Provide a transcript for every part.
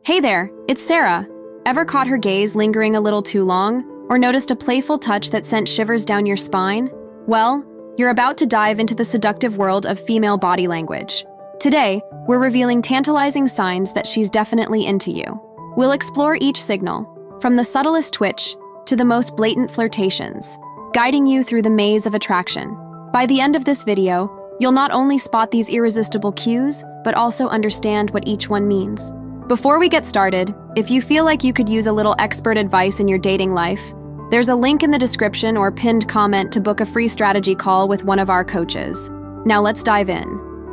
Hey there, it's Sarah. Ever caught her gaze lingering a little too long? Or noticed a playful touch that sent shivers down your spine? Well, you're about to dive into the seductive world of female body language. Today, we're revealing tantalizing signs that she's definitely into you. We'll explore each signal, from the subtlest twitch to the most blatant flirtations, guiding you through the maze of attraction. By the end of this video, you'll not only spot these irresistible cues, but also understand what each one means. Before we get started, if you feel like you could use a little expert advice in your dating life, there's a link in the description or pinned comment to book a free strategy call with one of our coaches. Now let's dive in.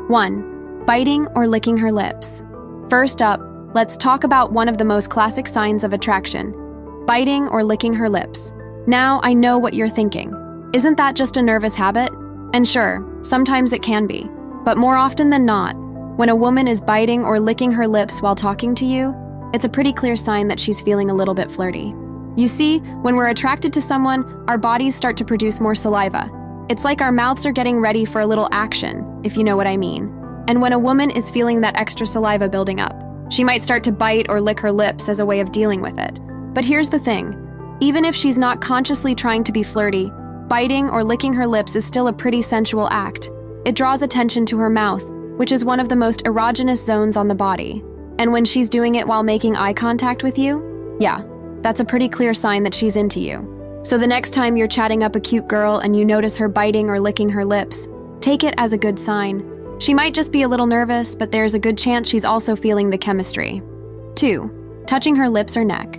1. Biting or licking her lips. First up, let's talk about one of the most classic signs of attraction: biting or licking her lips. Now, I know what you're thinking. Isn't that just a nervous habit? And sure, sometimes it can be, but more often than not, when a woman is biting or licking her lips while talking to you, it's a pretty clear sign that she's feeling a little bit flirty. You see, when we're attracted to someone, our bodies start to produce more saliva. It's like our mouths are getting ready for a little action, if you know what I mean. And when a woman is feeling that extra saliva building up, she might start to bite or lick her lips as a way of dealing with it. But here's the thing. Even if she's not consciously trying to be flirty, biting or licking her lips is still a pretty sensual act. It draws attention to her mouth, which is one of the most erogenous zones on the body. And when she's doing it while making eye contact with you, yeah, that's a pretty clear sign that she's into you. So the next time you're chatting up a cute girl and you notice her biting or licking her lips, take it as a good sign. She might just be a little nervous, but there's a good chance she's also feeling the chemistry. 2. Touching her lips or neck.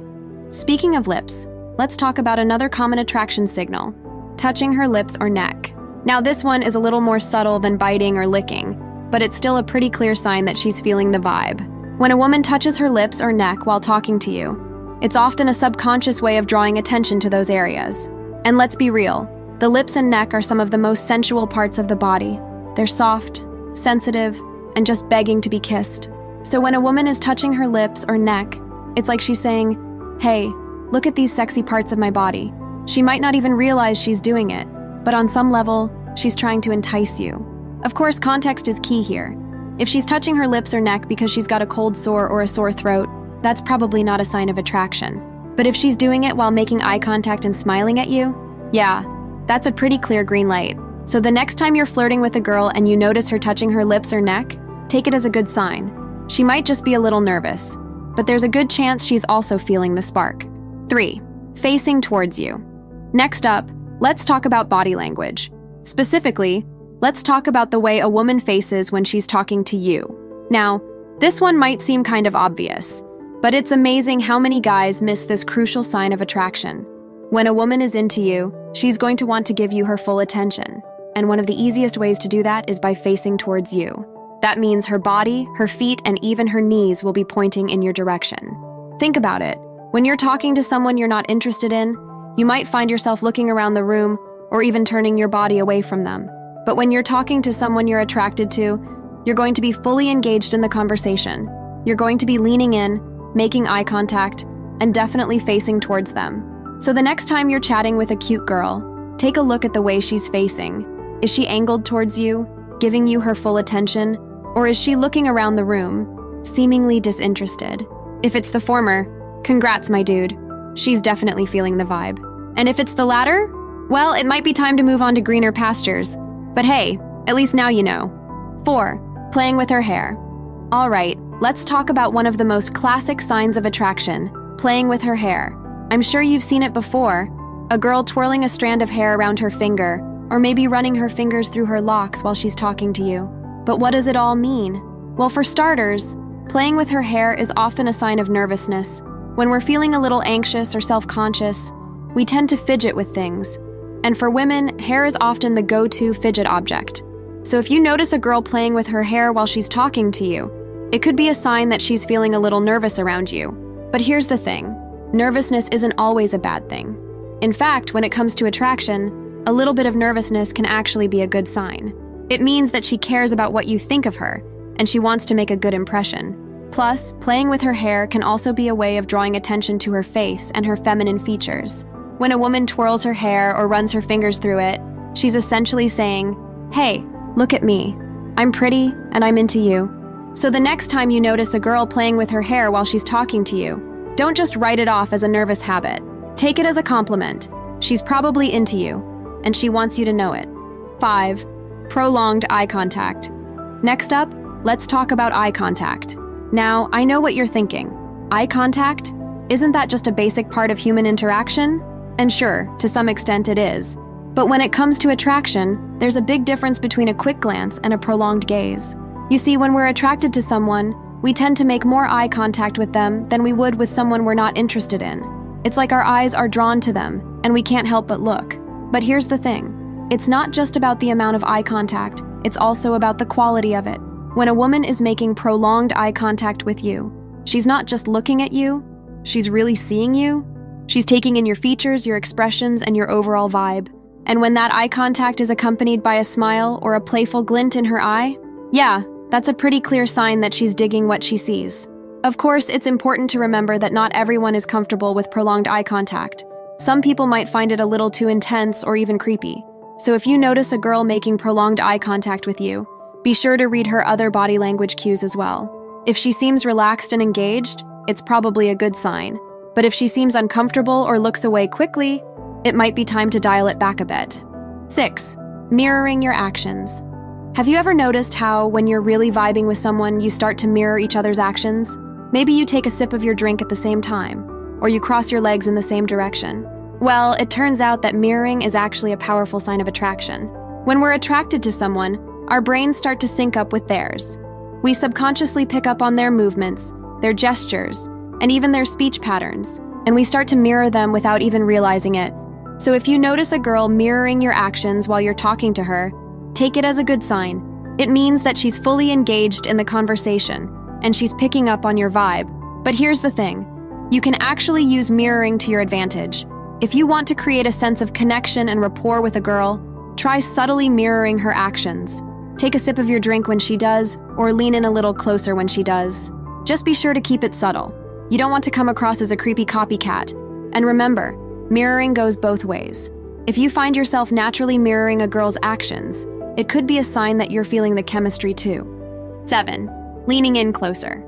Speaking of lips, let's talk about another common attraction signal: touching her lips or neck. Now this one is a little more subtle than biting or licking, but it's still a pretty clear sign that she's feeling the vibe. When a woman touches her lips or neck while talking to you, it's often a subconscious way of drawing attention to those areas. And let's be real, the lips and neck are some of the most sensual parts of the body. They're soft, sensitive, and just begging to be kissed. So when a woman is touching her lips or neck, it's like she's saying, "Hey, look at these sexy parts of my body." She might not even realize she's doing it, but on some level, she's trying to entice you. Of course, context is key here. If she's touching her lips or neck because she's got a cold sore or a sore throat, that's probably not a sign of attraction. But if she's doing it while making eye contact and smiling at you, yeah, that's a pretty clear green light. So the next time you're flirting with a girl and you notice her touching her lips or neck, take it as a good sign. She might just be a little nervous, but there's a good chance she's also feeling the spark. 3. Facing towards you. Next up, let's talk about body language. Specifically, let's talk about the way a woman faces when she's talking to you. Now, this one might seem kind of obvious, but it's amazing how many guys miss this crucial sign of attraction. When a woman is into you, she's going to want to give you her full attention. And one of the easiest ways to do that is by facing towards you. That means her body, her feet, and even her knees will be pointing in your direction. Think about it. When you're talking to someone you're not interested in, you might find yourself looking around the room or even turning your body away from them. But when you're talking to someone you're attracted to, you're going to be fully engaged in the conversation. You're going to be leaning in, making eye contact, and definitely facing towards them. So the next time you're chatting with a cute girl, take a look at the way she's facing. Is she angled towards you, giving you her full attention, or is she looking around the room, seemingly disinterested? If it's the former, congrats, my dude. She's definitely feeling the vibe. And if it's the latter, well, it might be time to move on to greener pastures. But hey, at least now you know. 4. Playing with her hair. All right, let's talk about one of the most classic signs of attraction: playing with her hair. I'm sure you've seen it before. A girl twirling a strand of hair around her finger, or maybe running her fingers through her locks while she's talking to you. But what does it all mean? Well, for starters, playing with her hair is often a sign of nervousness. When we're feeling a little anxious or self-conscious, we tend to fidget with things. And for women, hair is often the go-to fidget object. So if you notice a girl playing with her hair while she's talking to you, it could be a sign that she's feeling a little nervous around you. But here's the thing. Nervousness isn't always a bad thing. In fact, when it comes to attraction, a little bit of nervousness can actually be a good sign. It means that she cares about what you think of her, and she wants to make a good impression. Plus, playing with her hair can also be a way of drawing attention to her face and her feminine features. When a woman twirls her hair or runs her fingers through it, she's essentially saying, "Hey, look at me. I'm pretty and I'm into you." So the next time you notice a girl playing with her hair while she's talking to you, don't just write it off as a nervous habit. Take it as a compliment. She's probably into you, and she wants you to know it. 5. Prolonged eye contact. Next up, let's talk about eye contact. Now, I know what you're thinking. Eye contact? Isn't that just a basic part of human interaction? And sure, to some extent it is. But when it comes to attraction, there's a big difference between a quick glance and a prolonged gaze. You see, when we're attracted to someone, we tend to make more eye contact with them than we would with someone we're not interested in. It's like our eyes are drawn to them, and we can't help but look. But here's the thing. It's not just about the amount of eye contact, it's also about the quality of it. When a woman is making prolonged eye contact with you, she's not just looking at you, she's really seeing you. She's taking in your features, your expressions, and your overall vibe. And when that eye contact is accompanied by a smile or a playful glint in her eye, yeah, that's a pretty clear sign that she's digging what she sees. Of course, it's important to remember that not everyone is comfortable with prolonged eye contact. Some people might find it a little too intense or even creepy. So if you notice a girl making prolonged eye contact with you, be sure to read her other body language cues as well. If she seems relaxed and engaged, it's probably a good sign. But if she seems uncomfortable or looks away quickly, it might be time to dial it back a bit. 6. Mirroring your actions. Have you ever noticed how, when you're really vibing with someone, you start to mirror each other's actions? Maybe you take a sip of your drink at the same time, or you cross your legs in the same direction. Well, it turns out that mirroring is actually a powerful sign of attraction. When we're attracted to someone, our brains start to sync up with theirs. We subconsciously pick up on their movements, their gestures, and even their speech patterns, and we start to mirror them without even realizing it. So if you notice a girl mirroring your actions while you're talking to her, take it as a good sign. It means that she's fully engaged in the conversation, and she's picking up on your vibe. But here's the thing. You can actually use mirroring to your advantage. If you want to create a sense of connection and rapport with a girl, try subtly mirroring her actions. Take a sip of your drink when she does, or lean in a little closer when she does. Just be sure to keep it subtle. You don't want to come across as a creepy copycat. And remember, mirroring goes both ways. If you find yourself naturally mirroring a girl's actions, it could be a sign that you're feeling the chemistry too. 7. Leaning in closer.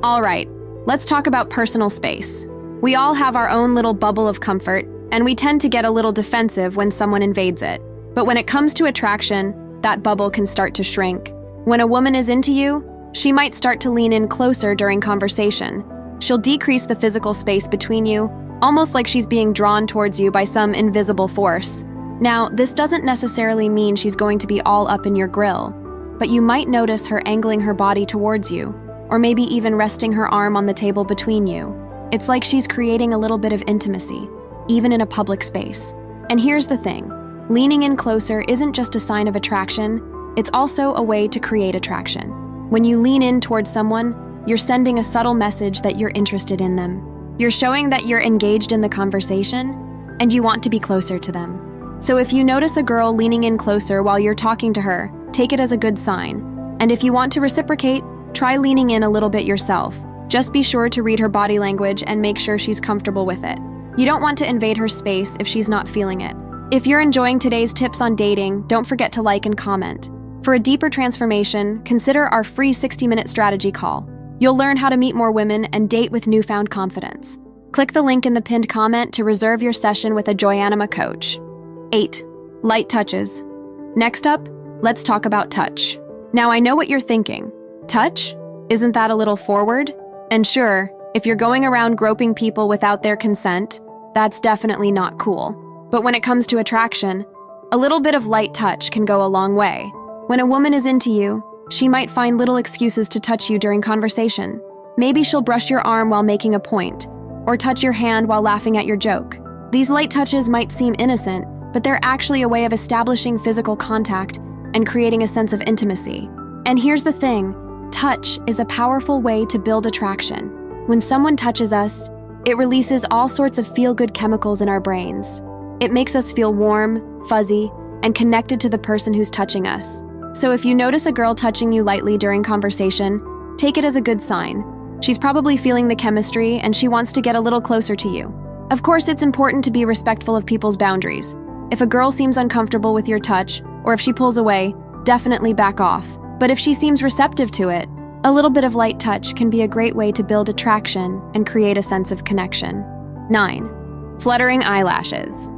All right, let's talk about personal space. We all have our own little bubble of comfort, and we tend to get a little defensive when someone invades it. But when it comes to attraction, that bubble can start to shrink. When a woman is into you, she might start to lean in closer during conversation. She'll decrease the physical space between you, almost like she's being drawn towards you by some invisible force. Now, this doesn't necessarily mean she's going to be all up in your grill, but you might notice her angling her body towards you, or maybe even resting her arm on the table between you. It's like she's creating a little bit of intimacy, even in a public space. And here's the thing. Leaning in closer isn't just a sign of attraction, it's also a way to create attraction. When you lean in towards someone, you're sending a subtle message that you're interested in them. You're showing that you're engaged in the conversation, and you want to be closer to them. So if you notice a girl leaning in closer while you're talking to her, take it as a good sign. And if you want to reciprocate, try leaning in a little bit yourself. Just be sure to read her body language and make sure she's comfortable with it. You don't want to invade her space if she's not feeling it. If you're enjoying today's tips on dating, don't forget to like and comment. For a deeper transformation, consider our free 60-minute strategy call. You'll learn how to meet more women and date with newfound confidence. Click the link in the pinned comment to reserve your session with a Joyanima coach. 8. Light touches. Next up, let's talk about touch. Now, I know what you're thinking. Touch? Isn't that a little forward? And sure, if you're going around groping people without their consent, that's definitely not cool. But when it comes to attraction, a little bit of light touch can go a long way. When a woman is into you, she might find little excuses to touch you during conversation. Maybe she'll brush your arm while making a point, or touch your hand while laughing at your joke. These light touches might seem innocent, but they're actually a way of establishing physical contact and creating a sense of intimacy. And here's the thing, touch is a powerful way to build attraction. When someone touches us, it releases all sorts of feel-good chemicals in our brains. It makes us feel warm, fuzzy, and connected to the person who's touching us. So if you notice a girl touching you lightly during conversation, take it as a good sign. She's probably feeling the chemistry and she wants to get a little closer to you. Of course, it's important to be respectful of people's boundaries. If a girl seems uncomfortable with your touch, or if she pulls away, definitely back off. But if she seems receptive to it, A little bit of light touch can be a great way to build attraction and create a sense of connection. 9. Fluttering eyelashes.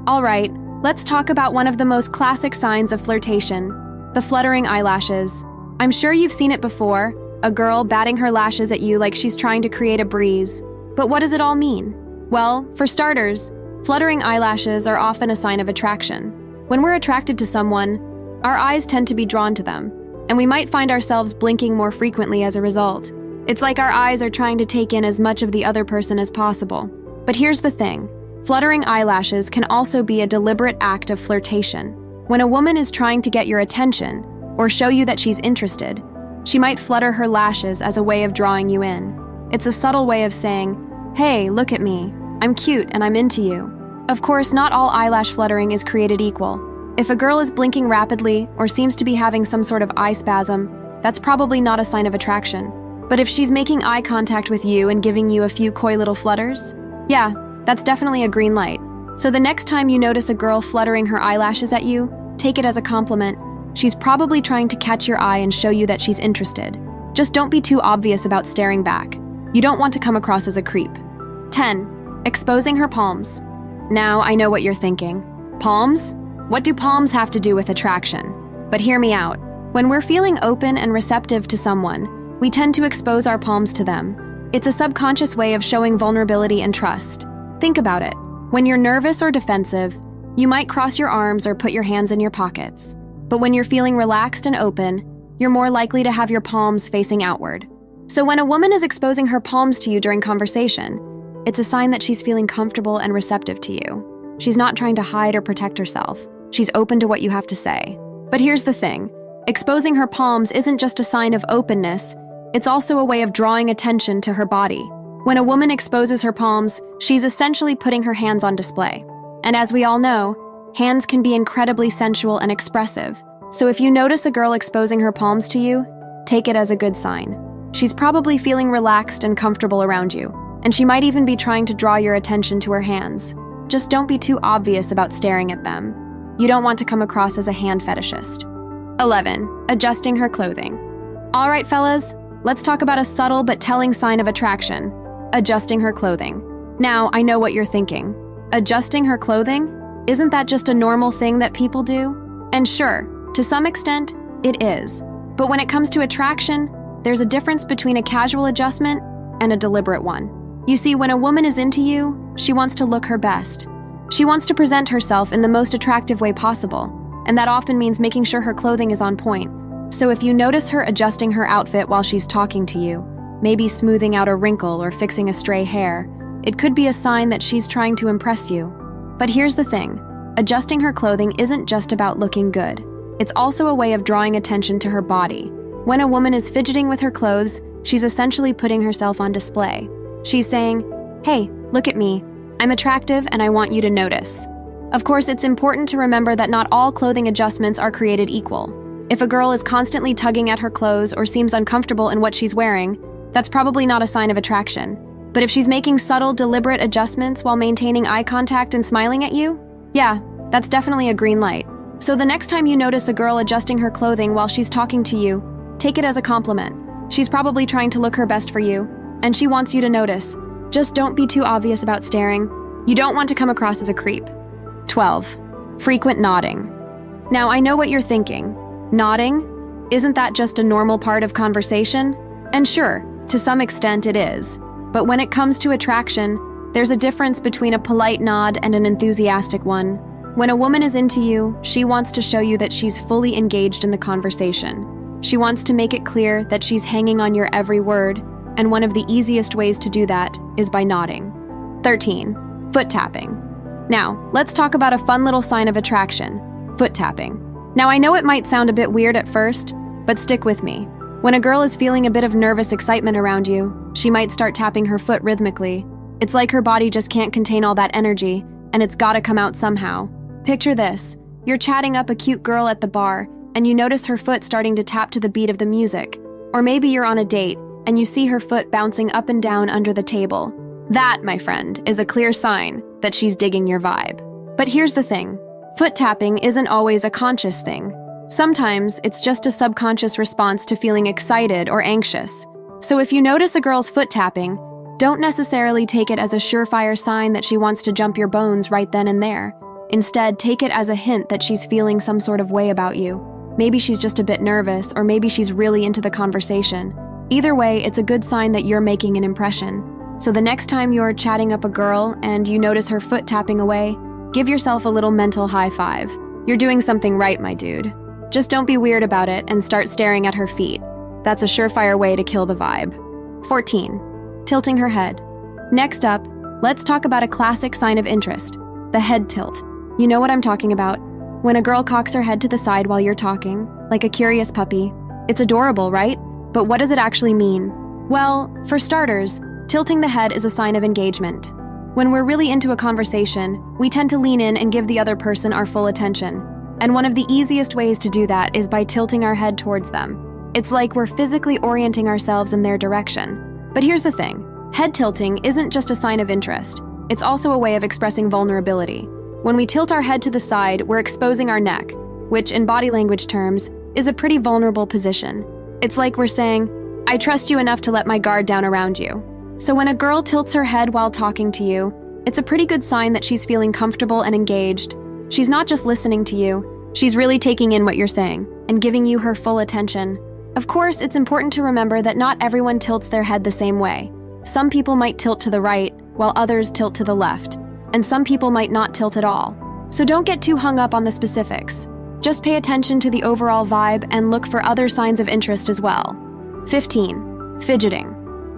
All right, let's talk about one of the most classic signs of flirtation, the fluttering eyelashes. I'm sure you've seen it before, a girl batting her lashes at you like she's trying to create a breeze. But what does it all mean? Well, for starters, fluttering eyelashes are often a sign of attraction. When we're attracted to someone, our eyes tend to be drawn to them, and we might find ourselves blinking more frequently as a result. It's like our eyes are trying to take in as much of the other person as possible. But here's the thing. Fluttering eyelashes can also be a deliberate act of flirtation. When a woman is trying to get your attention or show you that she's interested, she might flutter her lashes as a way of drawing you in. It's a subtle way of saying, "Hey, look at me. I'm cute and I'm into you." Of course, not all eyelash fluttering is created equal. If a girl is blinking rapidly or seems to be having some sort of eye spasm, that's probably not a sign of attraction. But if she's making eye contact with you and giving you a few coy little flutters, yeah, that's definitely a green light. So the next time you notice a girl fluttering her eyelashes at you, take it as a compliment. She's probably trying to catch your eye and show you that she's interested. Just don't be too obvious about staring back. You don't want to come across as a creep. 10. Exposing her palms. Now, I know what you're thinking. Palms? What do palms have to do with attraction? But hear me out. When we're feeling open and receptive to someone, we tend to expose our palms to them. It's a subconscious way of showing vulnerability and trust. Think about it. When you're nervous or defensive, you might cross your arms or put your hands in your pockets. But when you're feeling relaxed and open, you're more likely to have your palms facing outward. So when a woman is exposing her palms to you during conversation, it's a sign that she's feeling comfortable and receptive to you. She's not trying to hide or protect herself. She's open to what you have to say. But here's the thing. Exposing her palms isn't just a sign of openness, it's also a way of drawing attention to her body. When a woman exposes her palms, she's essentially putting her hands on display. And as we all know, hands can be incredibly sensual and expressive. So if you notice a girl exposing her palms to you, take it as a good sign. She's probably feeling relaxed and comfortable around you, and she might even be trying to draw your attention to her hands. Just don't be too obvious about staring at them. You don't want to come across as a hand fetishist. 11. Adjusting her clothing. All right, fellas, let's talk about a subtle but telling sign of attraction, adjusting her clothing. Now, I know what you're thinking. Adjusting her clothing? Isn't that just a normal thing that people do? And sure, to some extent, it is. But when it comes to attraction, there's a difference between a casual adjustment and a deliberate one. You see, when a woman is into you, she wants to look her best. She wants to present herself in the most attractive way possible, and that often means making sure her clothing is on point. So if you notice her adjusting her outfit while she's talking to you, maybe smoothing out a wrinkle or fixing a stray hair, it could be a sign that she's trying to impress you. But here's the thing, adjusting her clothing isn't just about looking good. It's also a way of drawing attention to her body. When a woman is fidgeting with her clothes, she's essentially putting herself on display. She's saying, "Hey, look at me. I'm attractive and I want you to notice." Of course, it's important to remember that not all clothing adjustments are created equal. If a girl is constantly tugging at her clothes or seems uncomfortable in what she's wearing, that's probably not a sign of attraction. But if she's making subtle, deliberate adjustments while maintaining eye contact and smiling at you, yeah, that's definitely a green light. So the next time you notice a girl adjusting her clothing while she's talking to you, take it as a compliment. She's probably trying to look her best for you, and she wants you to notice. Just don't be too obvious about staring. You don't want to come across as a creep. 12. Frequent nodding. Now, I know what you're thinking. Nodding? Isn't that just a normal part of conversation? And sure, to some extent it is. But when it comes to attraction, there's a difference between a polite nod and an enthusiastic one. When a woman is into you, she wants to show you that she's fully engaged in the conversation. She wants to make it clear that she's hanging on your every word, and one of the easiest ways to do that is by nodding. 13. Foot tapping. Now, let's talk about a fun little sign of attraction, foot tapping. Now, I know it might sound a bit weird at first, but stick with me. When a girl is feeling a bit of nervous excitement around you, she might start tapping her foot rhythmically. It's like her body just can't contain all that energy, and it's gotta come out somehow. Picture this. You're chatting up a cute girl at the bar, and you notice her foot starting to tap to the beat of the music. Or maybe you're on a date, and you see her foot bouncing up and down under the table. That, my friend, is a clear sign that she's digging your vibe. But here's the thing. Foot tapping isn't always a conscious thing. Sometimes it's just a subconscious response to feeling excited or anxious. So if you notice a girl's foot tapping, don't necessarily take it as a surefire sign that she wants to jump your bones right then and there. Instead, take it as a hint that she's feeling some sort of way about you. Maybe she's just a bit nervous, or maybe she's really into the conversation. Either way, it's a good sign that you're making an impression. So the next time you're chatting up a girl and you notice her foot tapping away, give yourself a little mental high five. You're doing something right, my dude. Just don't be weird about it and start staring at her feet. That's a surefire way to kill the vibe. 14. Tilting her head. Next up, let's talk about a classic sign of interest, the head tilt. You know what I'm talking about. When a girl cocks her head to the side while you're talking, like a curious puppy. It's adorable, right? But what does it actually mean? Well, for starters, tilting the head is a sign of engagement. When we're really into a conversation, we tend to lean in and give the other person our full attention. And one of the easiest ways to do that is by tilting our head towards them. It's like we're physically orienting ourselves in their direction. But here's the thing, head tilting isn't just a sign of interest. It's also a way of expressing vulnerability. When we tilt our head to the side, we're exposing our neck, which in body language terms is a pretty vulnerable position. It's like we're saying, I trust you enough to let my guard down around you. So when a girl tilts her head while talking to you, it's a pretty good sign that she's feeling comfortable and engaged. She's not just listening to you, she's really taking in what you're saying and giving you her full attention. Of course, it's important to remember that not everyone tilts their head the same way. Some people might tilt to the right, while others tilt to the left, and some people might not tilt at all. So don't get too hung up on the specifics. Just pay attention to the overall vibe and look for other signs of interest as well. 15. Fidgeting.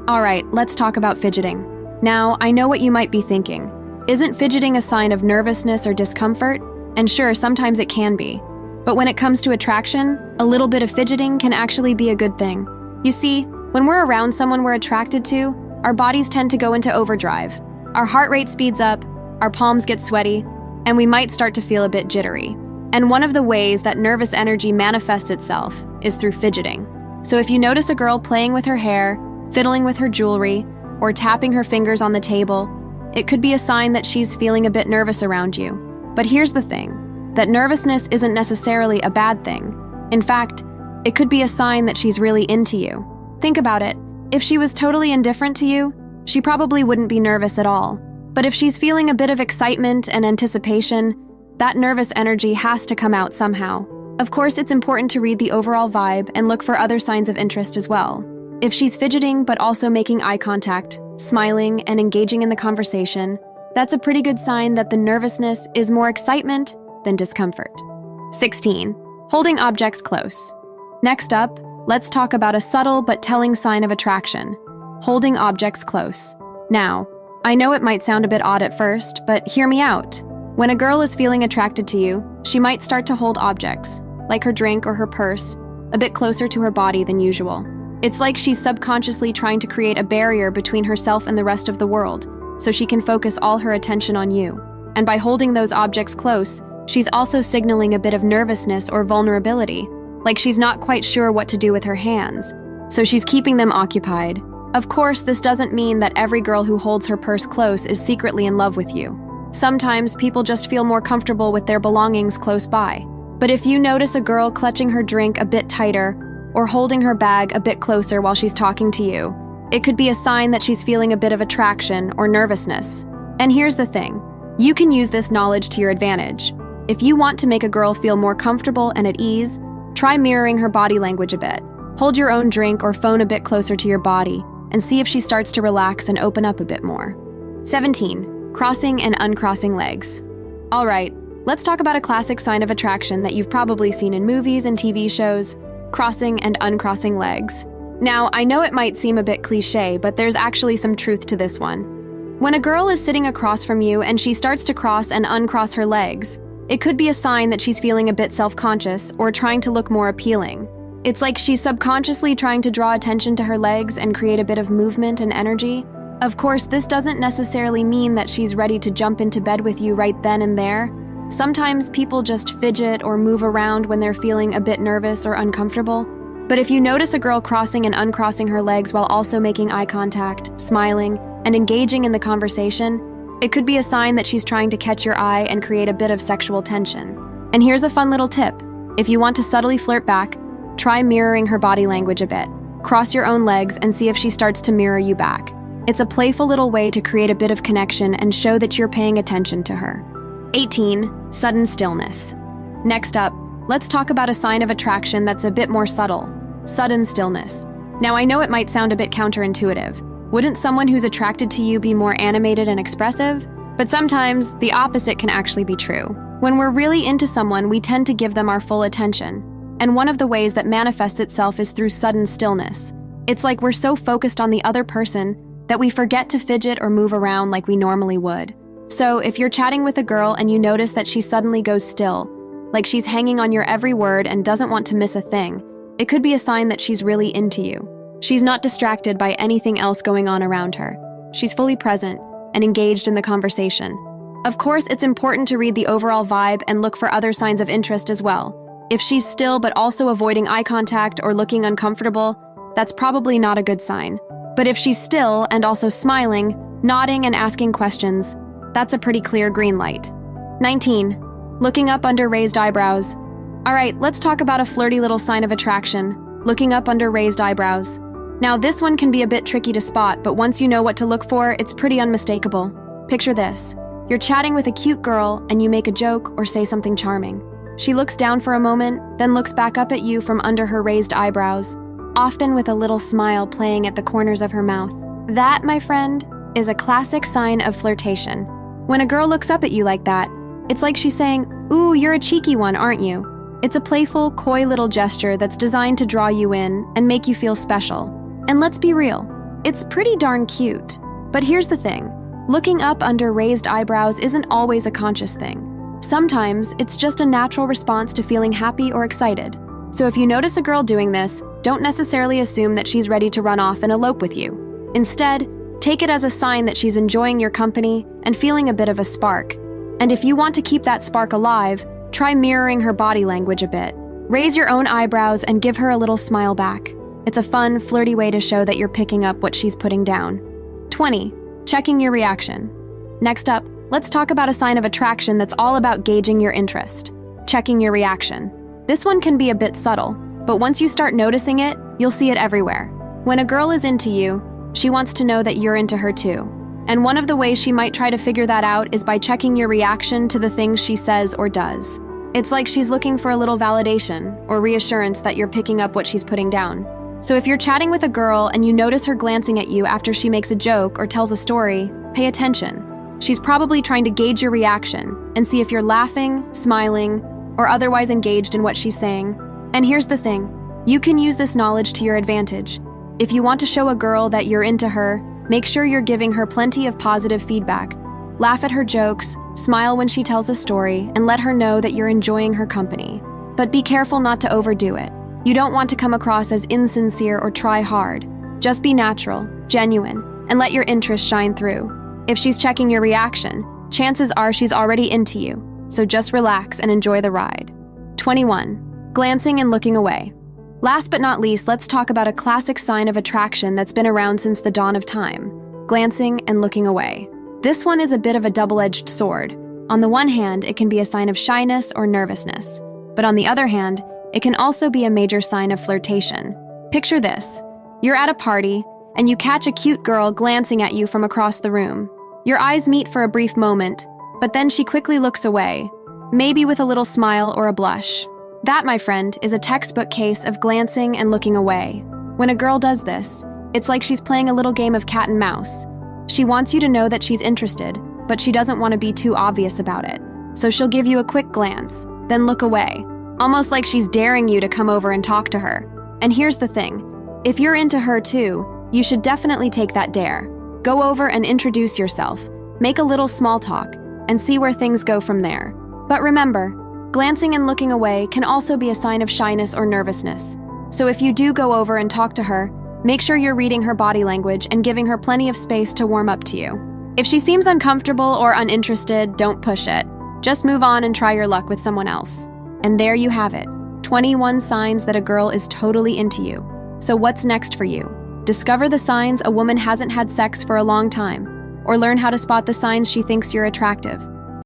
All right, let's talk about fidgeting. Now, I know what you might be thinking. Isn't fidgeting a sign of nervousness or discomfort? And sure, sometimes it can be. But when it comes to attraction, a little bit of fidgeting can actually be a good thing. You see, when we're around someone we're attracted to, our bodies tend to go into overdrive. Our heart rate speeds up, our palms get sweaty, and we might start to feel a bit jittery. And one of the ways that nervous energy manifests itself is through fidgeting. So if you notice a girl playing with her hair, fiddling with her jewelry, or tapping her fingers on the table, it could be a sign that she's feeling a bit nervous around you. But here's the thing, that nervousness isn't necessarily a bad thing. In fact, it could be a sign that she's really into you. Think about it. If she was totally indifferent to you, she probably wouldn't be nervous at all. But if she's feeling a bit of excitement and anticipation, that nervous energy has to come out somehow. Of course, it's important to read the overall vibe and look for other signs of interest as well. If she's fidgeting but also making eye contact, smiling, and engaging in the conversation, that's a pretty good sign that the nervousness is more excitement than discomfort. 16. Holding objects close. Next up, let's talk about a subtle but telling sign of attraction, holding objects close. Now, I know it might sound a bit odd at first, but hear me out. When a girl is feeling attracted to you, she might start to hold objects, like her drink or her purse, a bit closer to her body than usual. It's like she's subconsciously trying to create a barrier between herself and the rest of the world, so she can focus all her attention on you. And by holding those objects close, she's also signaling a bit of nervousness or vulnerability, like she's not quite sure what to do with her hands, so she's keeping them occupied. Of course, this doesn't mean that every girl who holds her purse close is secretly in love with you. Sometimes people just feel more comfortable with their belongings close by. But if you notice a girl clutching her drink a bit tighter or holding her bag a bit closer while she's talking to you, it could be a sign that she's feeling a bit of attraction or nervousness. And here's the thing, you can use this knowledge to your advantage. If you want to make a girl feel more comfortable and at ease, try mirroring her body language a bit. Hold your own drink or phone a bit closer to your body and see if she starts to relax and open up a bit more. 17. Crossing and uncrossing legs. All right, let's talk about a classic sign of attraction that you've probably seen in movies and TV shows, crossing and uncrossing legs. Now, I know it might seem a bit cliche, but there's actually some truth to this one. When a girl is sitting across from you and she starts to cross and uncross her legs, it could be a sign that she's feeling a bit self-conscious or trying to look more appealing. It's like she's subconsciously trying to draw attention to her legs and create a bit of movement and energy. Of course, this doesn't necessarily mean that she's ready to jump into bed with you right then and there. Sometimes people just fidget or move around when they're feeling a bit nervous or uncomfortable. But if you notice a girl crossing and uncrossing her legs while also making eye contact, smiling, and engaging in the conversation, it could be a sign that she's trying to catch your eye and create a bit of sexual tension. And here's a fun little tip. If you want to subtly flirt back, try mirroring her body language a bit. Cross your own legs and see if she starts to mirror you back. It's a playful little way to create a bit of connection and show that you're paying attention to her. 18. Sudden stillness. Next up, let's talk about a sign of attraction that's a bit more subtle. Sudden stillness. Now, I know it might sound a bit counterintuitive. Wouldn't someone who's attracted to you be more animated and expressive? But sometimes, the opposite can actually be true. When we're really into someone, we tend to give them our full attention. And one of the ways that manifests itself is through sudden stillness. It's like we're so focused on the other person that we forget to fidget or move around like we normally would. So, if you're chatting with a girl and you notice that she suddenly goes still, like she's hanging on your every word and doesn't want to miss a thing, it could be a sign that she's really into you. She's not distracted by anything else going on around her. She's fully present and engaged in the conversation. Of course, it's important to read the overall vibe and look for other signs of interest as well. If she's still but also avoiding eye contact or looking uncomfortable, that's probably not a good sign. But if she's still and also smiling, nodding and asking questions, that's a pretty clear green light. 19. Looking up under raised eyebrows. All right, let's talk about a flirty little sign of attraction, looking up under raised eyebrows. Now, this one can be a bit tricky to spot, but once you know what to look for, it's pretty unmistakable. Picture this. You're chatting with a cute girl and you make a joke or say something charming. She looks down for a moment, then looks back up at you from under her raised eyebrows, often with a little smile playing at the corners of her mouth. That, my friend, is a classic sign of flirtation. When a girl looks up at you like that, it's like she's saying, "Ooh, you're a cheeky one, aren't you?" It's a playful, coy little gesture that's designed to draw you in and make you feel special. And let's be real, it's pretty darn cute. But here's the thing, looking up under raised eyebrows isn't always a conscious thing. Sometimes it's just a natural response to feeling happy or excited. So if you notice a girl doing this, don't necessarily assume that she's ready to run off and elope with you. Instead, take it as a sign that she's enjoying your company and feeling a bit of a spark. And if you want to keep that spark alive, try mirroring her body language a bit. Raise your own eyebrows and give her a little smile back. It's a fun, flirty way to show that you're picking up what she's putting down. 20. Checking your reaction. Next up, let's talk about a sign of attraction that's all about gauging your interest. Checking your reaction. This one can be a bit subtle, but once you start noticing it, you'll see it everywhere. When a girl is into you, she wants to know that you're into her too. And one of the ways she might try to figure that out is by checking your reaction to the things she says or does. It's like she's looking for a little validation or reassurance that you're picking up what she's putting down. So if you're chatting with a girl and you notice her glancing at you after she makes a joke or tells a story, pay attention. She's probably trying to gauge your reaction and see if you're laughing, smiling, or otherwise engaged in what she's saying. And here's the thing, you can use this knowledge to your advantage. If you want to show a girl that you're into her, make sure you're giving her plenty of positive feedback. Laugh at her jokes, smile when she tells a story, and let her know that you're enjoying her company. But be careful not to overdo it. You don't want to come across as insincere or try hard. Just be natural, genuine, and let your interest shine through. If she's checking your reaction, chances are she's already into you, so just relax and enjoy the ride. 21. Glancing and looking away. Last but not least, let's talk about a classic sign of attraction that's been around since the dawn of time: glancing and looking away. This one is a bit of a double-edged sword. On the one hand, it can be a sign of shyness or nervousness, but on the other hand, it can also be a major sign of flirtation. Picture this. You're at a party, and you catch a cute girl glancing at you from across the room. Your eyes meet for a brief moment, but then she quickly looks away, maybe with a little smile or a blush. That, my friend, is a textbook case of glancing and looking away. When a girl does this, it's like she's playing a little game of cat and mouse. She wants you to know that she's interested, but she doesn't want to be too obvious about it. So she'll give you a quick glance, then look away, almost like she's daring you to come over and talk to her. And here's the thing, if you're into her too, you should definitely take that dare. Go over and introduce yourself, make a little small talk, and see where things go from there. But remember, glancing and looking away can also be a sign of shyness or nervousness. So if you do go over and talk to her, make sure you're reading her body language and giving her plenty of space to warm up to you. If she seems uncomfortable or uninterested, don't push it. Just move on and try your luck with someone else. And there you have it, 21 signs that a girl is totally into you. So what's next for you? Discover the signs a woman hasn't had sex for a long time, or learn how to spot the signs she thinks you're attractive.